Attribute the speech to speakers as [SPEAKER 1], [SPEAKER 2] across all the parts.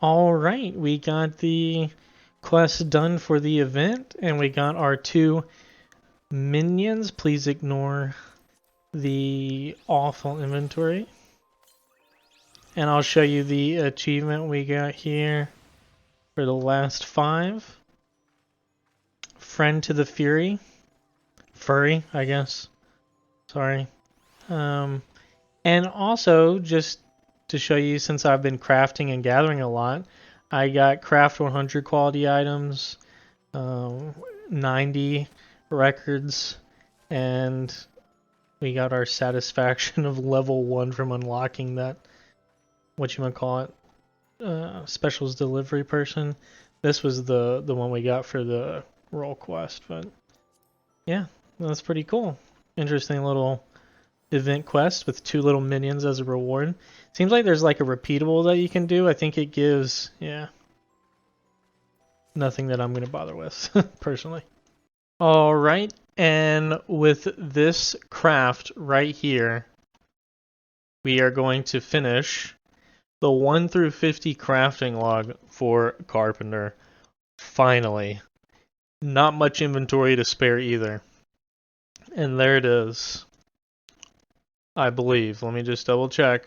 [SPEAKER 1] All right, we got the quest done for the event, and we got our 2 minions. Please ignore the awful inventory. And I'll show you the achievement we got here for the last 5. Friend to the Fury. Furry, I guess. Sorry. And also, just to show you, since I've been crafting and gathering a lot, I got craft 100 quality items, 90 records, and we got our satisfaction of level 1 from unlocking that, specials delivery person. This was the one we got for the role quest, but yeah, that's pretty cool. Interesting little event quest with 2 little minions as a reward. Seems like there's like a repeatable that you can do. I think it gives, nothing that I'm going to bother with, personally. All right, and with this craft right here, we are going to finish the 1 through 50 crafting log for Carpenter. Finally. Not much inventory to spare either. And there it is. I believe. Let me just double check.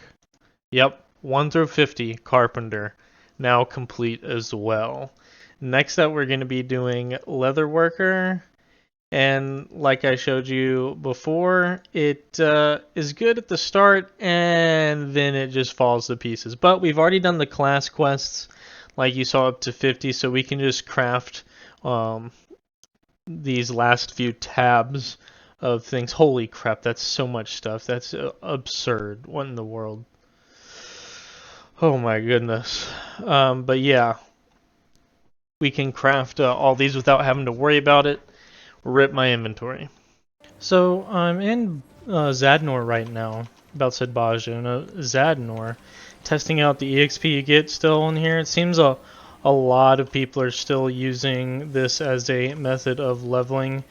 [SPEAKER 1] Yep, 1 through 50 Carpenter. Now complete as well. Next up, we're going to be doing Leatherworker. And like I showed you before, it is good at the start and then it just falls to pieces. But we've already done the class quests, like you saw, up to 50, so we can just craft these last few tabs of things. Holy crap, that's so much stuff. That's absurd. What in the world? Oh my goodness. But yeah, we can craft all these without having to worry about it. Rip my inventory. So I'm in Zadnor right now. About said Baja. Zadnor. Testing out the EXP you get still in here. It seems a lot of people are still using this as a method of leveling,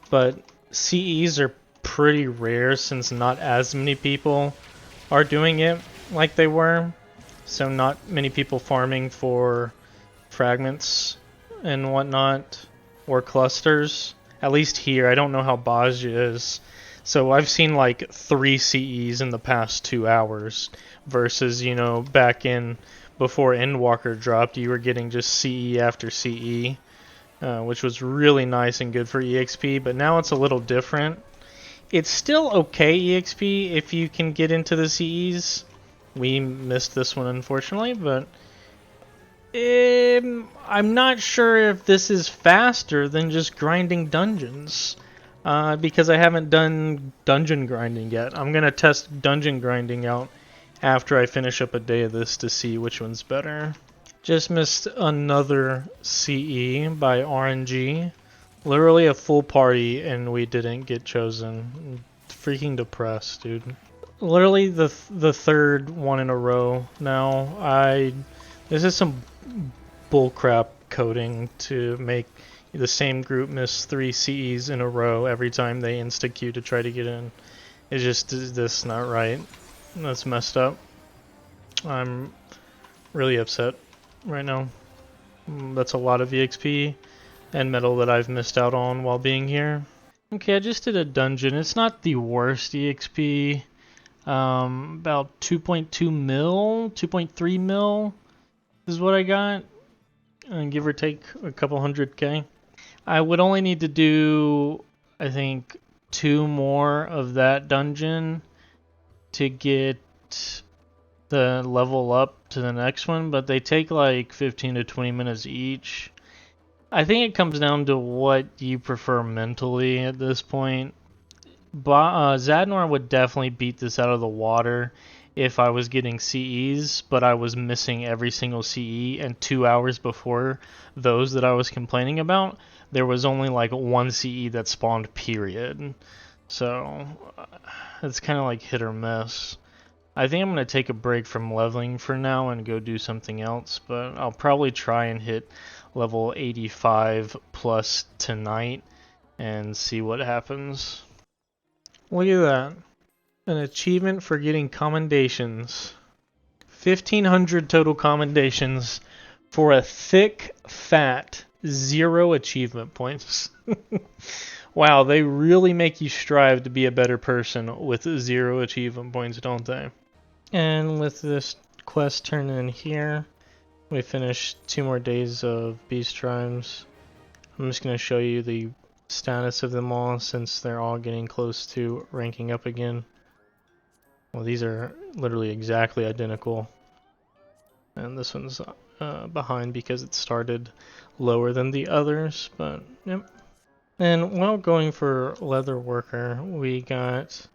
[SPEAKER 1] but CEs are pretty rare since not as many people are doing it like they were. So not many people farming for fragments and whatnot, or clusters. At least here, I don't know how Baja is. So I've seen like 3 CEs in the past 2 hours versus, back in before Endwalker dropped, you were getting just CE after CE, which was really nice and good for EXP, but now it's a little different. It's still okay EXP if you can get into the CEs. We missed this one, unfortunately, but I'm not sure if this is faster than just grinding dungeons, because I haven't done dungeon grinding yet. I'm going to test dungeon grinding out after I finish up a day of this to see which one's better. Just missed another CE by RNG. Literally a full party and we didn't get chosen. I'm freaking depressed, dude. Literally the third one in a row now. This is some bullcrap coding to make the same group miss 3 CEs in a row every time they insta-queue to try to get in. It's just this not right. That's messed up. I'm really upset right now. That's a lot of EXP and metal that I've missed out on while being here. Okay, I just did a dungeon. It's not the worst EXP. About 2.2 mil, 2.3 mil is what I got. And give or take a couple 100k. I would only need to do, I think, 2 more of that dungeon to get the level up to the next one, but they take like 15 to 20 minutes each. I think it comes down to what you prefer mentally at this point. Zadnor would definitely beat this out of the water if I was getting CEs, but I was missing every single CE, and 2 hours before those that I was complaining about, there was only like 1 CE that spawned, period. So it's kind of like hit or miss. I think I'm going to take a break from leveling for now and go do something else, but I'll probably try and hit level 85 plus tonight and see what happens. Look at that. An achievement for getting commendations. 1,500 total commendations for a thick, fat 0 achievement points. Wow, they really make you strive to be a better person with 0 achievement points, don't they? And with this quest turned in here, we finished 2 more days of Beast Tribes. I'm just going to show you the status of them all since they're all getting close to ranking up again. Well, these are literally exactly identical. And this one's behind because it started lower than the others, but yep. And while going for Leather Worker, we got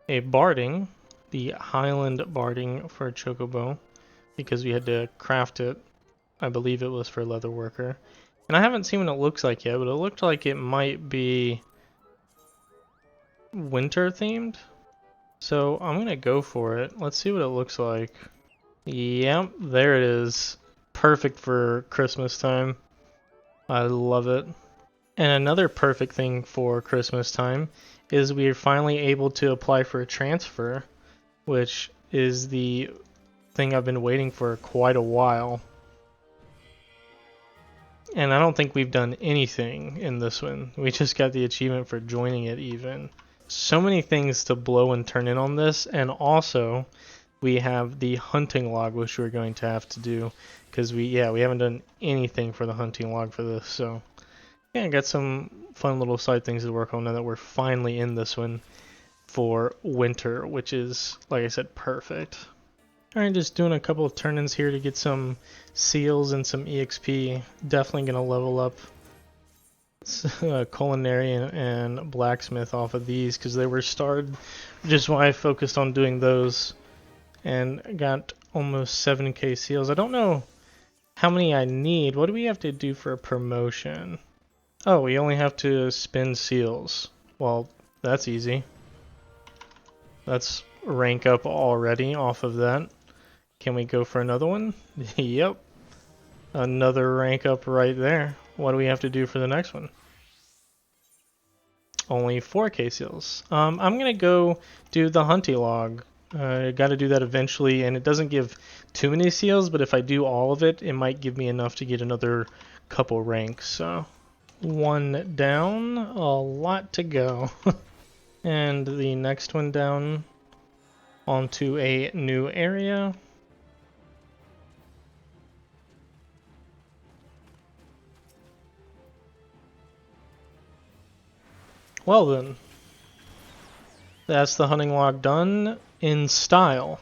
[SPEAKER 1] a Barding, the Highland Barding for Chocobo, because we had to craft it. I believe it was for Leather Worker. And I haven't seen what it looks like yet, but it looked like it might be winter themed. So I'm gonna go for it. Let's see what it looks like. Yep, there it is. Perfect for Christmas time. I love it. And another perfect thing for Christmas time is we are finally able to apply for a transfer, which is the thing I've been waiting for quite a while. And I don't think we've done anything in this one. We just got the achievement for joining it even. So many things to blow and turn in on this, and also we have the hunting log, which we're going to have to do because we haven't done anything for the hunting log for this. So yeah, I got some fun little side things to work on now that we're finally in this one for winter, which is, like I said, perfect. Alright, just doing a couple of turn-ins here to get some seals and some EXP. Definitely going to level up culinary and blacksmith off of these because they were starred, which is why I focused on doing those. And got almost 7k seals. I don't know how many I need. What do we have to do for a promotion? Oh, we only have to spin seals. Well, that's easy. Let's rank up already off of that. Can we go for another one? Yep. Another rank up right there. What do we have to do for the next one? Only 4k seals. I'm going to go do the hunting log. Got to do that eventually, and it doesn't give too many seals, but if I do all of it, it might give me enough to get another couple ranks. So, one down, a lot to go. And the next one down onto a new area. Well then, that's the hunting log done in style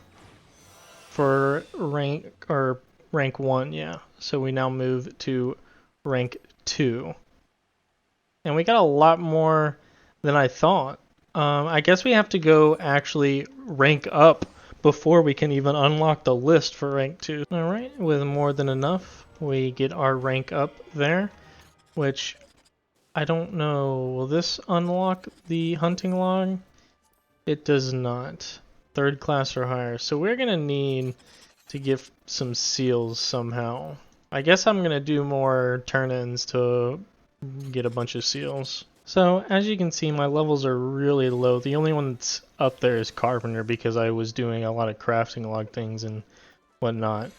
[SPEAKER 1] for rank 1, yeah. So we now move to rank 2. And we got a lot more than I thought. I guess we have to go actually rank up before we can even unlock the list for rank 2. Alright, with more than enough, we get our rank up there, which I don't know, will this unlock the hunting log? It does not. 3rd class or higher. So we're going to need to get some seals somehow. I guess I'm going to do more turn-ins to get a bunch of seals. So as you can see, my levels are really low. The only one that's up there is Carpenter because I was doing a lot of crafting log things and whatnot.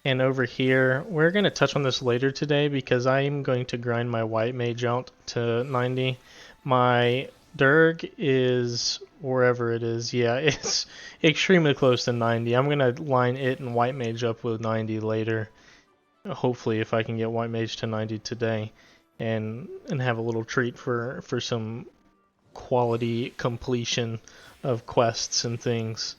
[SPEAKER 1] And over here, we're going to touch on this later today because I'm going to grind my white mage out to 90. My Durg is wherever it is. Yeah, it's extremely close to 90. I'm going to line it and white mage up with 90 later. Hopefully if I can get white mage to 90 today and have a little treat for some quality completion of quests and things.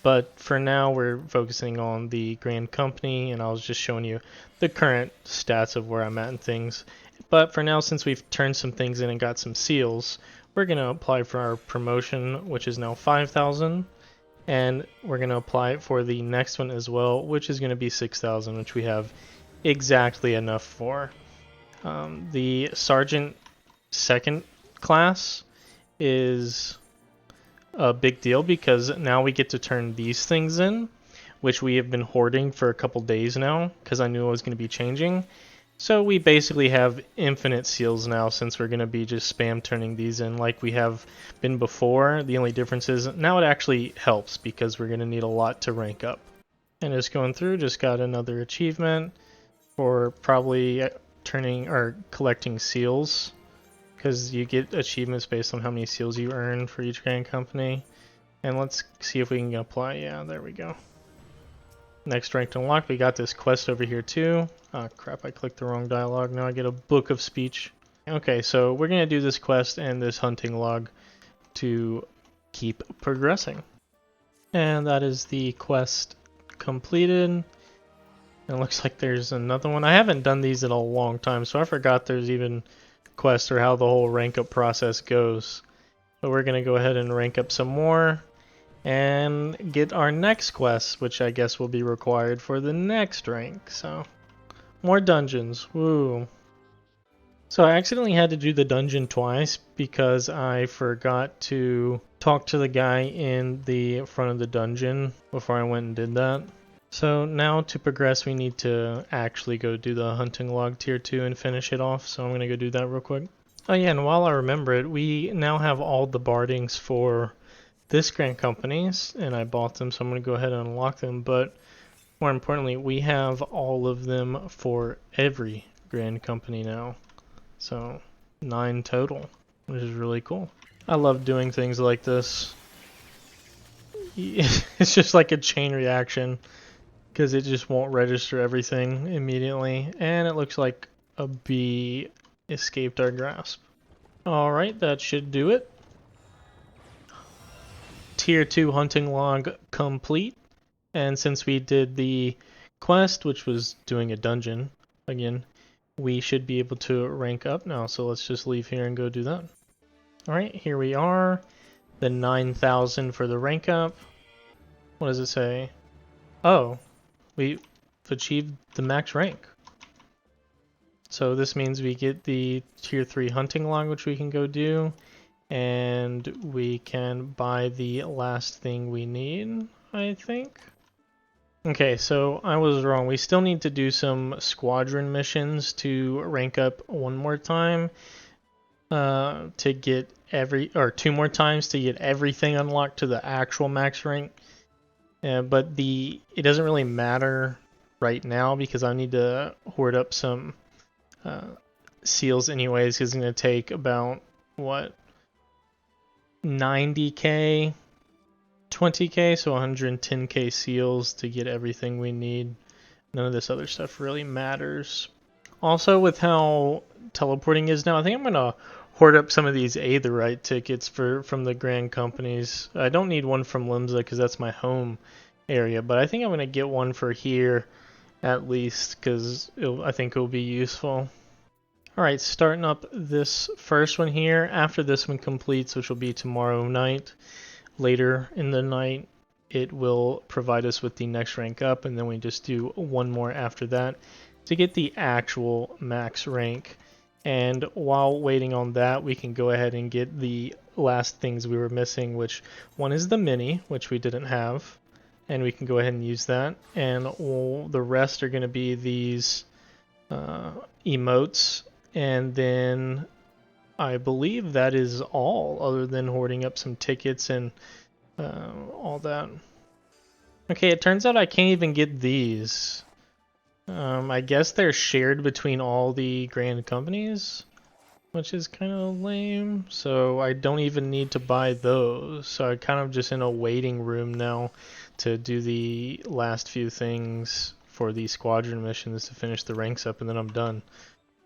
[SPEAKER 1] But for now, we're focusing on the Grand Company, and I was just showing you the current stats of where I'm at and things. But for now, since we've turned some things in and got some seals, we're going to apply for our promotion, which is now 5,000. And we're going to apply for the next one as well, which is going to be 6,000, which we have exactly enough for. The Sergeant 2nd class is a big deal because now we get to turn these things in, which we have been hoarding for a couple days now because I knew I was going to be changing. So we basically have infinite seals now since we're going to be just spam turning these in like we have been before. The only difference is now it actually helps because we're going to need a lot to rank up. And just going through, just got another achievement for probably turning or collecting seals, because you get achievements based on how many seals you earn for each grand company. And let's see if we can apply. Yeah, there we go. Next ranked unlocked. We got this quest over here too. Oh crap, I clicked the wrong dialogue. Now I get a book of speech. Okay, so we're gonna do this quest and this hunting log to keep progressing. And that is the quest completed. It looks like there's another one. I haven't done these in a long time, so I forgot there's even quests or how the whole rank up process goes. But we're gonna go ahead and rank up some more and get our next quest, which I guess will be required for the next rank. So, more dungeons. Woo. So I accidentally had to do the dungeon twice because I forgot to talk to the guy in the front of the dungeon before I went and did that. So now to progress, we need to actually go do the hunting log tier 2 and finish it off. So I'm going to go do that real quick. Oh yeah, and while I remember it, we now have all the bardings for this grand companies, and I bought them, so I'm going to go ahead and unlock them. But more importantly, we have all of them for every grand company now. So 9 total, which is really cool. I love doing things like this. It's just like a chain reaction because it just won't register everything immediately. And it looks like a bee escaped our grasp. Alright, that should do it. Tier 2 hunting log complete. And since we did the quest, which was doing a dungeon, again, we should be able to rank up now. So let's just leave here and go do that. Alright, here we are. The 9,000 for the rank up. What does it say? Oh, we've achieved the max rank. So this means we get the tier 3 hunting log, which we can go do. And we can buy the last thing we need, I think. Okay, so I was wrong. We still need to do some squadron missions to rank up one more time. To get two more times to get everything unlocked to the actual max rank. But it doesn't really matter right now because I need to hoard up some seals anyways, because it's going to take about, what, 90k, 20k, so 110k seals to get everything we need. None of this other stuff really matters. Also, with how teleporting is now, I think I'm going to hoard up some of these Aetherite tickets from the grand companies. I don't need one from Limsa because that's my home area, but I think I'm going to get one for here at least because I think it will be useful. Alright, starting up this first one here. After this one completes, which will be tomorrow night, later in the night, it will provide us with the next rank up, and then we just do one more after that to get the actual max rank. And while waiting on that, we can go ahead and get the last things we were missing, which one is the mini, which we didn't have, and we can go ahead and use that. And the rest are going to be these emotes, and then I believe that is all, other than hoarding up some tickets and all that. Okay, it turns out I can't even get these. I guess they're shared between all the grand companies, which is kind of lame. So I don't even need to buy those. So I'm kind of just in a waiting room now to do the last few things for the squadron missions to finish the ranks up, and then I'm done.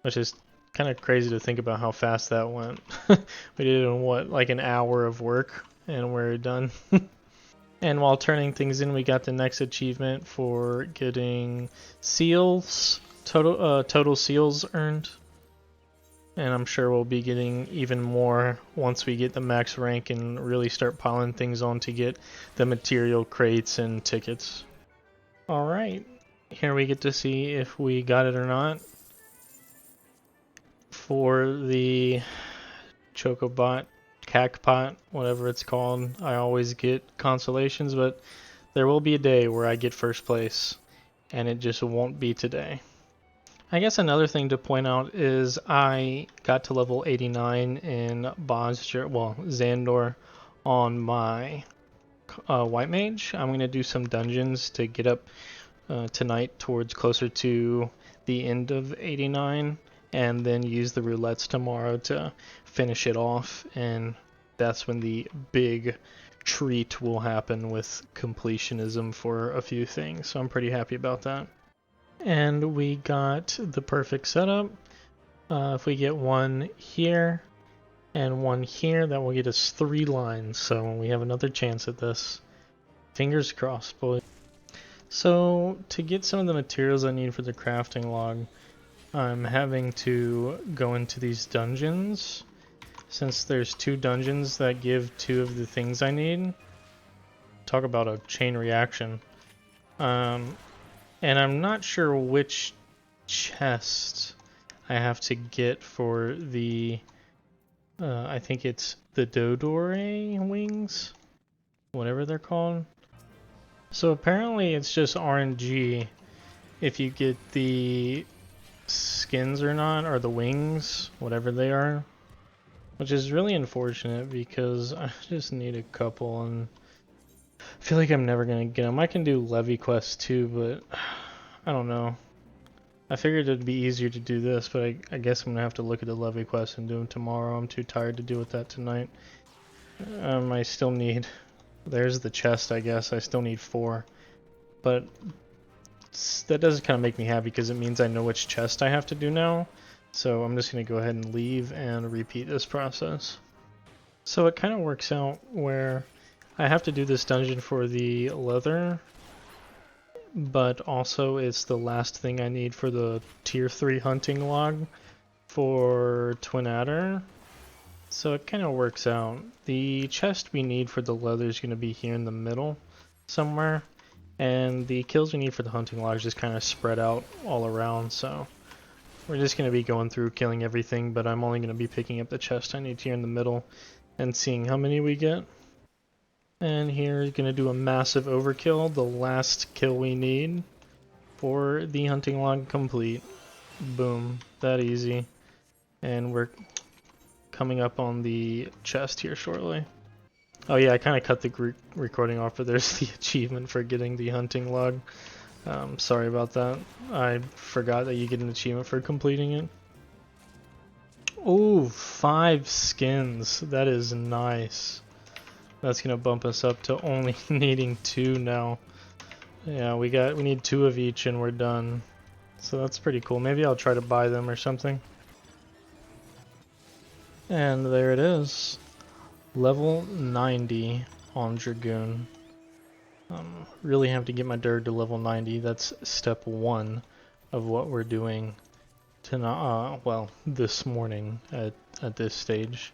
[SPEAKER 1] Which is kind of crazy to think about how fast that went. We did it in what, like an hour of work, and we're done. And while turning things in, we got the next achievement for getting seals, total seals earned. And I'm sure we'll be getting even more once we get the max rank and really start piling things on to get the material crates and tickets. Alright, here we get to see if we got it or not. For the Chocobot, Cacpot, whatever it's called, I always get consolations, but there will be a day where I get first place, and it just won't be today. I guess another thing to point out is I got to level 89 in Xandor on my White Mage. I'm going to do some dungeons to get up tonight towards closer to the end of 89, and then use the roulettes tomorrow to finish it off, and that's when the big treat will happen with completionism for a few things. So I'm pretty happy about that. And we got the perfect setup. If we get one here and one here, that will get us 3 lines, so we have another chance at this. Fingers crossed, boys. So to get some of the materials I need for the crafting log, I'm having to go into these dungeons, since there's 2 dungeons that give 2 of the things I need. Talk about a chain reaction. And I'm not sure which chest I have to get for the I think it's the Dodore wings, whatever they're called. So apparently it's just RNG if you get the skins or not, or the wings, whatever they are, which is really unfortunate because I just need a couple and I feel like I'm never gonna get them. I can do Levy quests too, but I don't know. I figured it'd be easier to do this, but I guess I'm gonna have to look at the Levy quest and do them tomorrow. I'm too tired to deal with that tonight. I still need... There's the chest, I guess. I still need 4. But that does kind of make me happy because it means I know which chest I have to do now. So I'm just gonna go ahead and leave and repeat this process. So it kind of works out where I have to do this dungeon for the leather, but also it's the last thing I need for the tier 3 hunting log for Twin Adder. So it kind of works out. The chest we need for the leather is going to be here in the middle somewhere, and the kills we need for the hunting log is just kind of spread out all around, so we're just going to be going through killing everything, but I'm only going to be picking up the chest I need here in the middle and seeing how many we get. And here is going to do a massive overkill, the last kill we need for the hunting log complete. Boom, that easy. And we're coming up on the chest here shortly. Oh yeah, I kind of cut the recording off, but there's the achievement for getting the hunting log. Sorry about that. I forgot that you get an achievement for completing it. Oh, 5 skins. That is nice. That's gonna bump us up to only needing 2 now. Yeah, we need 2 of each and we're done. So that's pretty cool. Maybe I'll try to buy them or something. And there it is. Level 90 on Dragoon. Really have to get my Durg to level 90. That's step 1 of what we're doing tonight. Well, this morning at this stage.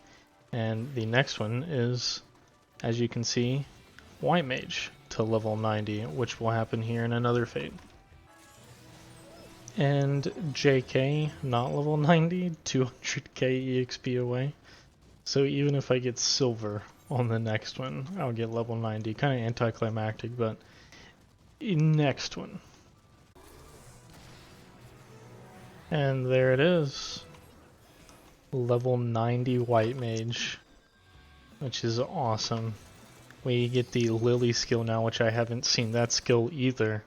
[SPEAKER 1] And the next one is, as you can see, White Mage to level 90, which will happen here in another fate. And JK, not level 90, 200k EXP away. So even if I get silver on the next one, I'll get level 90. Kind of anticlimactic, but next one. And there it is. Level 90 White Mage, which is awesome. We get the Lily skill now, which I haven't seen that skill either,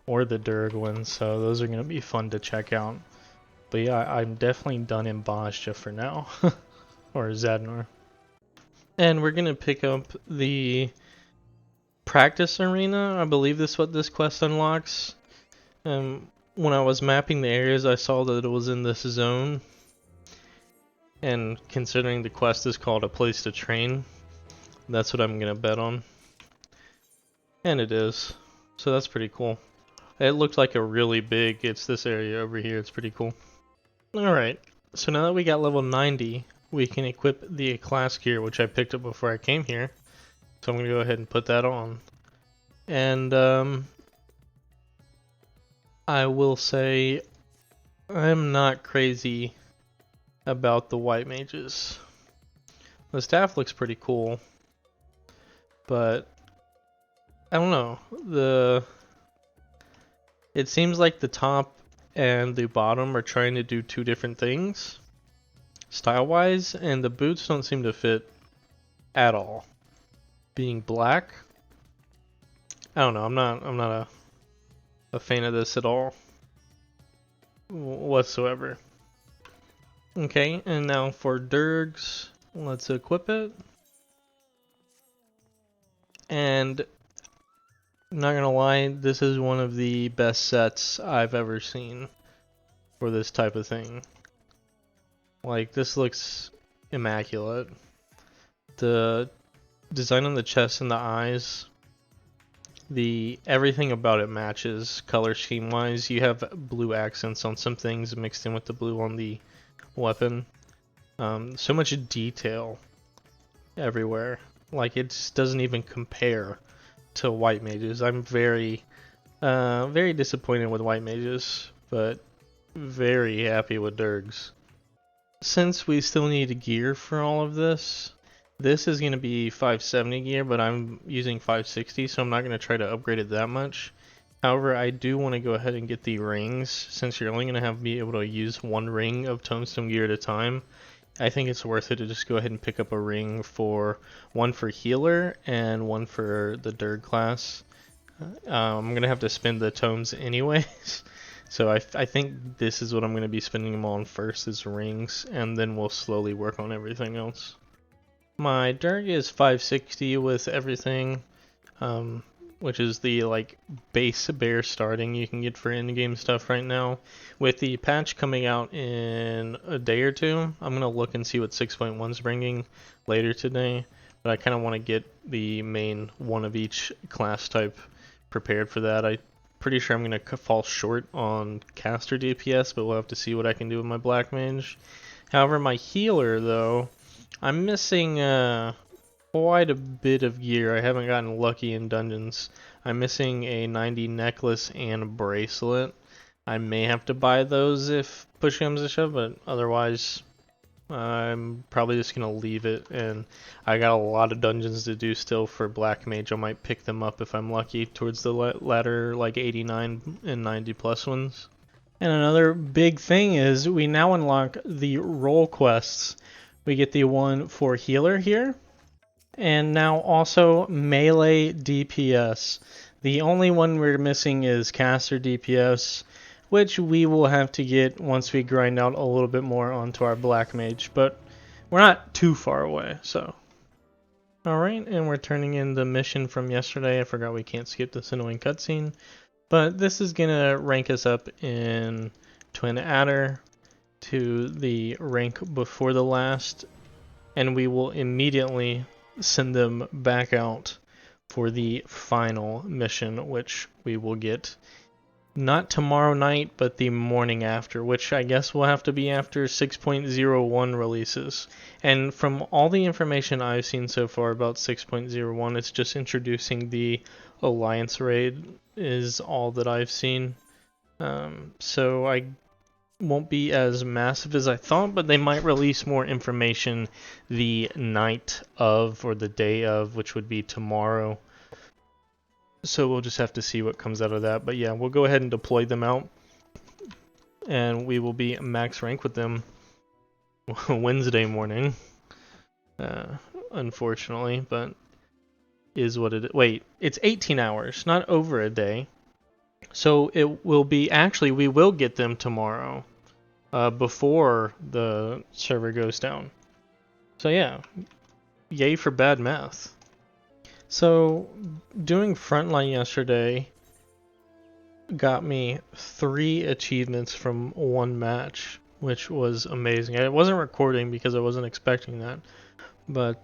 [SPEAKER 1] or the Durg one, so those are going to be fun to check out. But yeah, I'm definitely done in Bastia for now, or Zadnor. And we're going to pick up the practice arena. I believe this is what this quest unlocks. When I was mapping the areas, I saw that it was in this zone. And considering the quest is called A Place to Train, that's what I'm going to bet on. And it is. So that's pretty cool. It looked like a really big, it's this area over here, it's pretty cool. Alright, so now that we got level 90, we can equip the class gear, which I picked up before I came here. So I'm going to go ahead and put that on. And I will say, I'm not crazy about the white mages. The staff looks pretty cool, but I don't know. It seems like the top and the bottom are trying to do 2 different things style-wise, and the boots don't seem to fit at all. Being black I don't know. I'm not a fan of this at all whatsoever. Okay, and now for Durgs, let's equip it. And I'm not gonna lie, this is one of the best sets I've ever seen for this type of thing. Like, this looks immaculate. The design on the chest and the eyes, everything about it matches color scheme wise. You have blue accents on some things mixed in with the blue on the weapon. So much detail everywhere. Like, it just doesn't even compare to white mages. I'm very disappointed with white mages, but very happy with Durgs. Since we still need gear for all of this, this is going to be 570 gear, but I'm using 560, so I'm not going to try to upgrade it that much. However, I do want to go ahead and get the rings, since you're only going to be able to use one ring of Tombstone gear at a time. I think it's worth it to just go ahead and pick up a ring for one for healer and one for the Durg class. I'm going to have to spend the tomes anyways. So I think this is what I'm going to be spending them on first, is rings, and then we'll slowly work on everything else. My Durg is 560 with everything, which is the like base bear starting you can get for in-game stuff right now. With the patch coming out in a day or two, I'm going to look and see what 6.1's bringing later today, but I kind of want to get the main one of each class type prepared for that. I'm pretty sure I'm going to fall short on caster DPS, but we'll have to see what I can do with my Black Mage. However, my healer, though, I'm missing quite a bit of gear. I haven't gotten lucky in dungeons. I'm missing a 90 necklace and a bracelet. I may have to buy those if push comes to shove, but otherwise I'm probably just going to leave it. And I got a lot of dungeons to do still for Black Mage. I might pick them up if I'm lucky towards the latter like 89 and 90 plus ones. And another big thing is we now unlock the role quests. We get the one for healer here, and now also melee DPS. The only one we're missing is caster DPS, which we will have to get once we grind out a little bit more onto our Black Mage, but we're not too far away, so. Alright, and we're turning in the mission from yesterday. I forgot we can't skip this annoying cutscene, but this is going to rank us up in Twin Adder to the rank before the last, and we will immediately send them back out for the final mission, which we will get not tomorrow night, but the morning after, which I guess will have to be after 6.01 releases. And from all the information I've seen so far about 6.01, it's just introducing the Alliance raid is all that I've seen. So I won't be as massive as I thought, but they might release more information the night of or the day of, which would be tomorrow. So we'll just have to see what comes out of that. But yeah, we'll go ahead and deploy them out, and we will be max rank with them Wednesday morning. Unfortunately, but is what it is. Wait, it's 18 hours, not over a day. So it will be, actually, we will get them tomorrow, before the server goes down. So yeah, yay for bad math. So doing Frontline yesterday got me 3 achievements from one match, which was amazing. I wasn't recording because I wasn't expecting that, but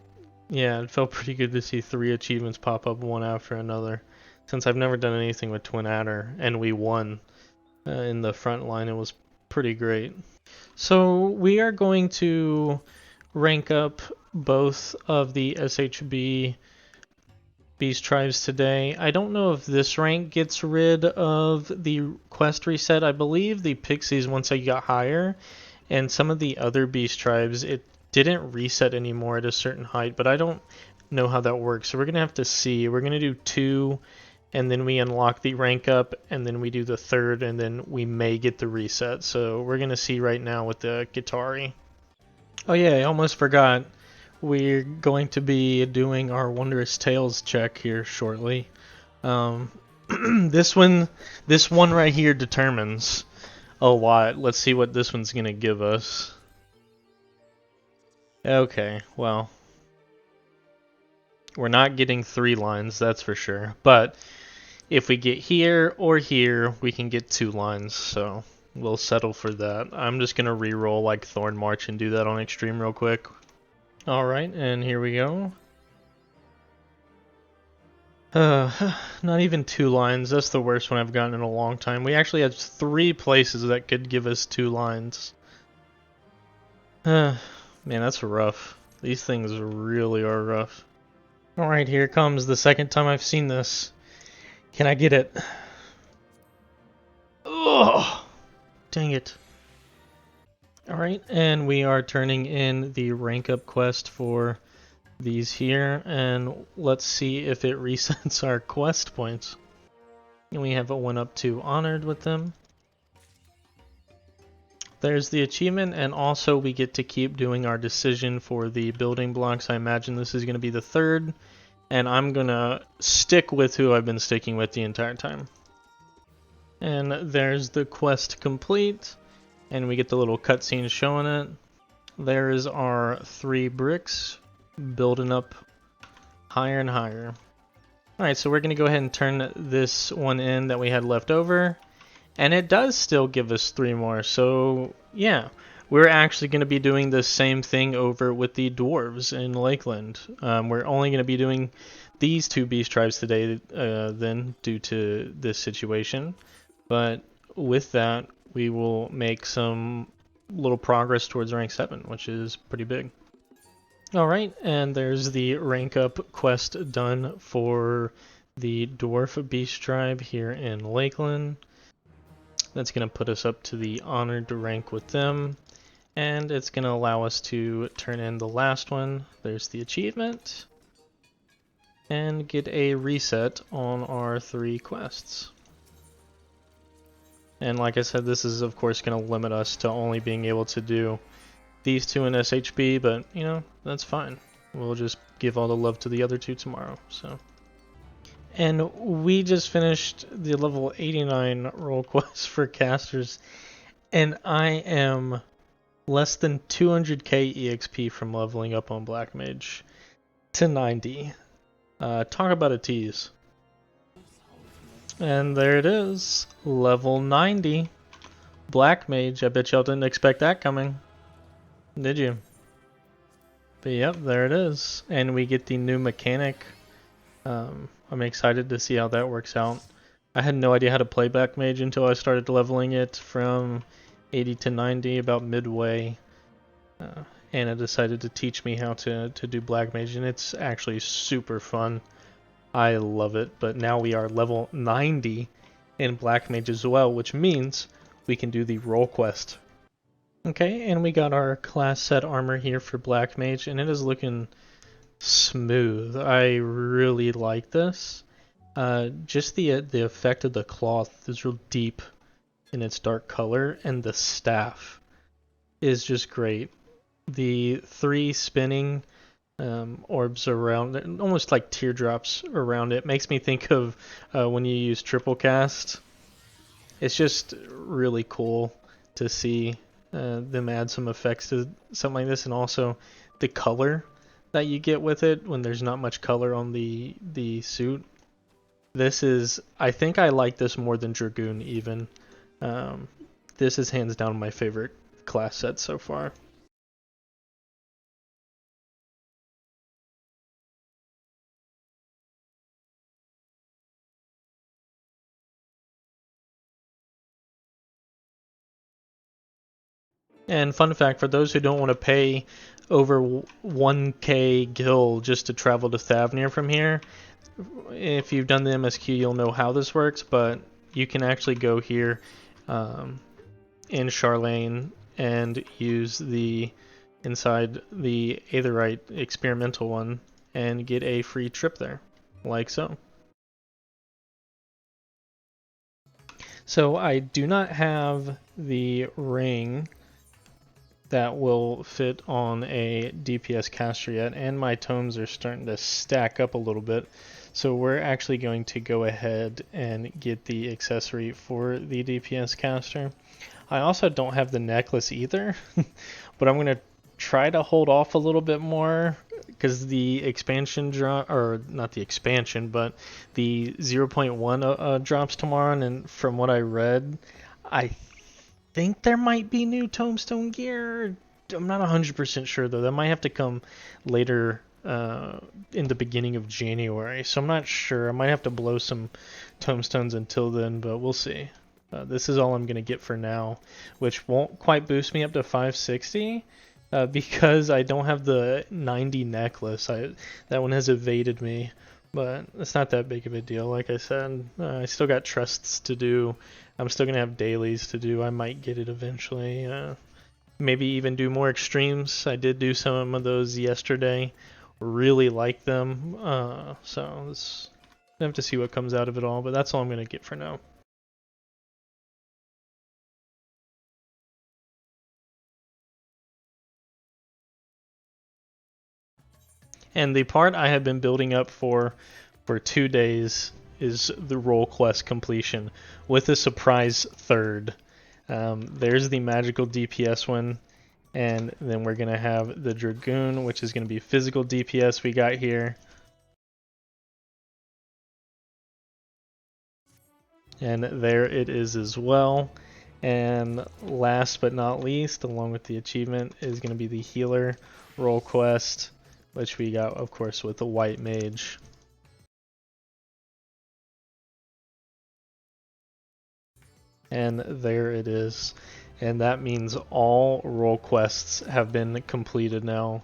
[SPEAKER 1] yeah, it felt pretty good to see 3 achievements pop up one after another. Since I've never done anything with Twin Adder, and we won in the front line, it was pretty great. So we are going to rank up both of the SHB Beast Tribes today. I don't know if this rank gets rid of the quest reset. I believe the Pixies, once I got higher, and some of the other Beast Tribes, it didn't reset anymore at a certain height, but I don't know how that works. So we're going to have to see. We're going to do 2, and then we unlock the rank up, and then we do the 3rd, and then we may get the reset. So we're going to see right now with the Guitari. Oh yeah, I almost forgot. We're going to be doing our Wondrous Tales check here shortly. This one right here determines a lot. Let's see what this one's gonna give us. Okay, well, we're not getting 3 lines, that's for sure. But if we get here or here, we can get 2 lines, so we'll settle for that. I'm just gonna re-roll like Thorn March and do that on extreme real quick. Alright, and here we go. Not even 2 lines. That's the worst one I've gotten in a long time. We actually had 3 places that could give us 2 lines. Man, that's rough. These things really are rough. Alright, here comes the second time I've seen this. Can I get it? Oh, dang it. Alright, and we are turning in the rank up quest for these here, and let's see if it resets our quest points. And we have a 1 up to honored with them. There's the achievement, and also we get to keep doing our decision for the building blocks. I imagine this is going to be the 3rd, and I'm going to stick with who I've been sticking with the entire time. And there's the quest complete, and we get the little cutscene showing it. There is our 3 bricks building up higher and higher. Alright, so we're going to go ahead and turn this one in that we had left over. And it does still give us 3 more, so yeah. We're actually going to be doing the same thing over with the dwarves in Lakeland. We're only going to be doing these 2 beast tribes today then, due to this situation. But with that, we will make some little progress towards rank 7, which is pretty big. Alright, and there's the rank up quest done for the dwarf beast tribe here in Lakeland. That's going to put us up to the honored rank with them, and it's going to allow us to turn in the last one. There's the achievement, and get a reset on our 3 quests. And like I said, this is of course going to limit us to only being able to do these 2 in SHB, but you know, that's fine. We'll just give all the love to the other 2 tomorrow. So, and we just finished the level 89 role quest for casters, and I am less than 200k EXP from leveling up on Black Mage to 90. Talk about a tease. And there it is, level 90. Black Mage. I bet y'all didn't expect that coming. Did you? But yep, there it is. And we get the new mechanic. I'm excited to see how that works out. I had no idea how to play Black Mage until I started leveling it from 80 to 90, about midway. Anna decided to teach me how to do Black Mage, and it's actually super fun. I love it, but now we are level 90 in Black Mage as well, which means we can do the role quest. Okay, and we got our class set armor here for Black Mage, and it is looking smooth. I really like this. Just the effect of the cloth is real deep in its dark color, and the staff is just great. The 3 spinning orbs around it, almost like teardrops around it, makes me think of when you use triple cast. It's just really cool to see them add some effects to something like this, and also the color that you get with it when there's not much color on the suit. This is, I think I like this more than Dragoon even. This is hands down my favorite class set so far. And fun fact, for those who don't want to pay over 1k gil just to travel to Thavnir from here, if you've done the MSQ, you'll know how this works, but you can actually go here in Charlene and use the inside the Aetherite experimental one and get a free trip there, like so. So I do not have the ring that will fit on a DPS caster yet, and my tomes are starting to stack up a little bit. So we're actually going to go ahead and get the accessory for the DPS caster. I also don't have the necklace either, but I'm going to try to hold off a little bit more because the expansion drop, or not the expansion, but the 0.1 drops tomorrow, and from what I read, I think there might be new Tombstone gear. I'm not 100% sure though. That might have to come later in the beginning of January, so I'm not sure. I might have to blow some tombstones until then, but we'll see. This is all I'm going to get for now, which won't quite boost me up to 560 because I don't have the 90 necklace. That one has evaded me, but it's not that big of a deal. Like I said, I still got trusts to do. I'm still going to have dailies to do. I might get it eventually. Maybe even do more extremes. I did do some of those yesterday. Really like them. So I have to see what comes out of it all, but that's all I'm going to get for now. And the part I have been building up for 2 days is the role quest completion with a surprise third. There's the magical DPS one, and then we're going to have the Dragoon, which is going to be physical DPS we got here. And there it is as well. And last but not least, along with the achievement, is going to be the healer role quest, which we got, of course, with the white mage. And there it is. And that means all role quests have been completed now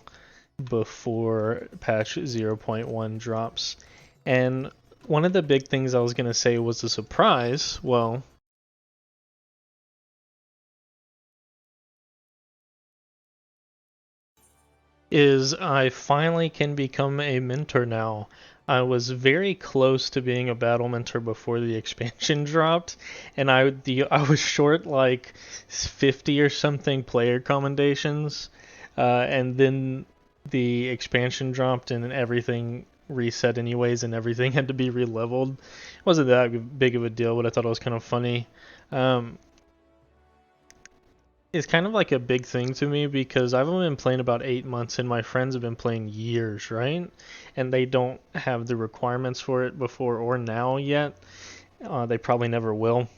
[SPEAKER 1] before patch 0.1 drops. And one of the big things I was going to say was a surprise. Well, is I finally can become a mentor now. I was very close to being a battle mentor before the expansion dropped, and I was short like 50 or something player commendations, and then the expansion dropped and everything reset anyways, and everything had to be re-leveled. It wasn't that big of a deal, but I thought it was kind of funny. It's kind of like a big thing to me because I've only been playing about 8 months and my friends have been playing years, right? And they don't have the requirements for it before or now yet. They probably never will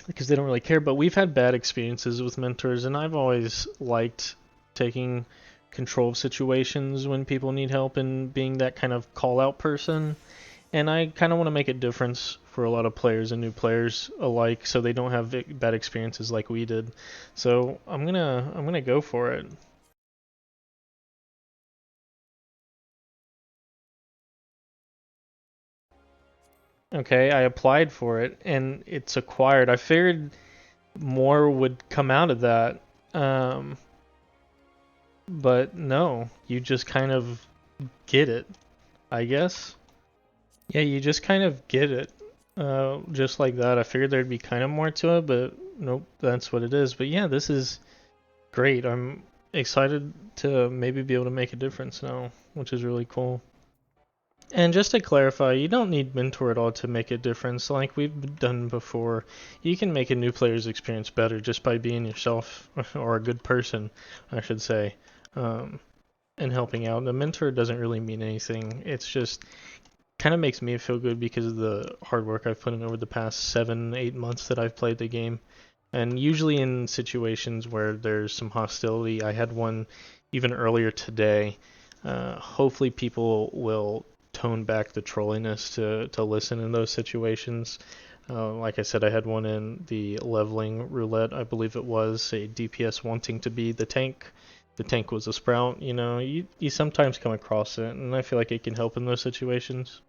[SPEAKER 1] because they don't really care. But we've had bad experiences with mentors, and I've always liked taking control of situations when people need help and being that kind of call out person. And I kind of want to make a difference for a lot of players and new players alike, so they don't have bad experiences like we did. So I'm gonna go for it. Okay, I applied for it and it's acquired. I figured more would come out of that, but no, you just kind of get it, I guess. Yeah, you just kind of get it. Just like that. I figured there'd be kind of more to it, but nope, that's what it is. But yeah, this is great. I'm excited to maybe be able to make a difference now, which is really cool. And just to clarify, you don't need mentor at all to make a difference. Like we've done before, you can make a new player's experience better just by being yourself, or a good person, I should say, and helping out. A mentor doesn't really mean anything. It's just kind of makes me feel good because of the hard work I've put in over the past 7-8 months that I've played the game. And usually in situations where there's some hostility, I had one even earlier today. Hopefully people will tone back the trolliness to listen in those situations. Like I said, I had one in the leveling roulette, I believe it was, a DPS wanting to be the tank. The tank was a sprout, you know, you sometimes come across it, and I feel like it can help in those situations.